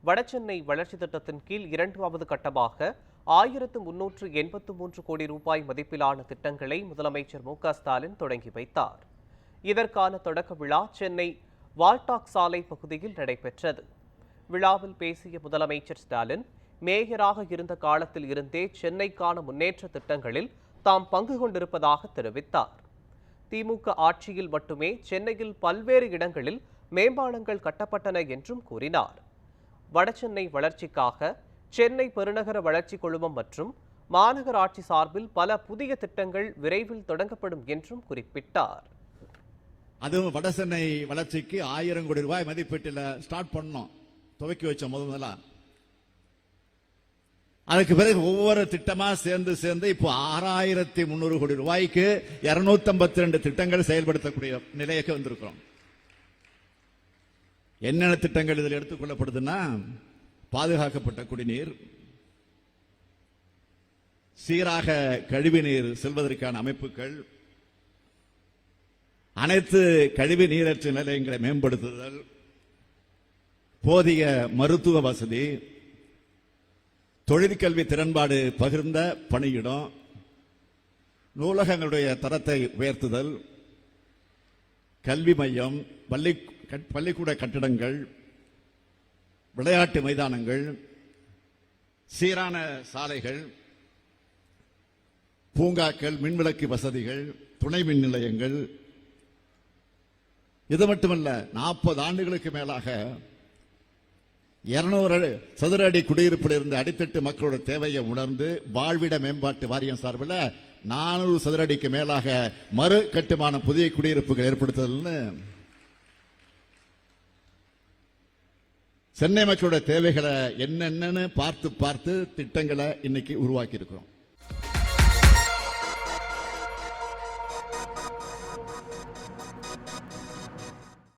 வடசென்னை வளர்ச்சி திட்டத்தின் கீழ் 2வது கட்டமாக 1383 கோடி ரூபாய் மதிப்பிலான திட்டங்களை முதலமைச்சர் மு.க.ஸ்டாலின் தொடங்கி வைத்தார். இதற்கான தொடக்க விழா சென்னை வால்டாக் சாலை பகுதியில் நடைபெற்றது. விழாவில் பேசிய முதலமைச்சர் ஸ்டாலின், மேயராக இருந்த காலத்தில் இருந்தே சென்னைக்கான முன்னேற்ற திட்டங்களில் தாம் பங்கு கொண்டிருப்பதாக தெரிவித்தார். திமுக ஆட்சியில் மட்டுமே சென்னையில் பல்வேறு இடங்களில் மேம்பாலங்கள் கட்டப்பட்டன என்றும் கூறினார். வடசென்னை வளர்ச்சிக்காக சென்னை பெருநகர வளர்ச்சி குழுமம் மற்றும் மாநகராட்சி சார்பில் பல புதிய திட்டங்கள் விரைவில் தொடங்கப்படும் என்றும் குறிப்பிட்டார். அதுவும் வடசென்னை வளர்ச்சிக்கு 1000 கோடி ரூபாய் மதிப்பீட்டில் ஸ்டார்ட் பண்ணோம், துவக்கி வச்சோம் முதல்ல. அதுக்கு பிறகு ஒவ்வொரு திட்டமா சேர்ந்து இப்போ 6300 கோடி ரூபாய்க்கு 252 திட்டங்கள் செயல்படுத்தக்கூடிய நிலைக்கு வந்திருக்கிறோம். என்னென்ன திட்டங்கள் இதில் எடுத்துக்கொள்ளப்படுதுன்னா, பாதுகாக்கப்பட்ட குடிநீர், சீராக கழிவுநீர் செல்வதற்கான அமைப்புகள், அனைத்து கழிவு நீரற்ற நிலையங்களை மேம்படுத்துதல், போதிய மருத்துவ வசதி, தொழிற்கல்வி திறன்பாடு பகிர்ந்த பணியிடம், நூலகங்களுடைய தரத்தை உயர்த்துதல், கல்வி மையம், பள்ளிக்கூட கட்டிடங்கள், விளையாட்டு மைதானங்கள், சீரான சாலைகள், பூங்காக்கள், மின்விளக்கு வசதிகள், துணை மின் நிலையங்கள். இது மட்டுமல்ல, 40 ஆண்டுகளுக்கு மேலாக 200 சதுர அடி குடியிருப்பில் இருந்த அடித்தட்டு மக்களோட தேவையை உணர்ந்து வாழ்விட மேம்பாட்டு வாரியம் சார்பில் 400 சதுர அடிக்கு மேலாக மறு கட்டுமான புதிய குடியிருப்புகள் ஏற்படுத்துதல்னு சென்னை மக்களோட தேவைகளை என்னென்னு பார்த்து திட்டங்களை இன்னைக்கு உருவாக்கி இருக்கிறோம்.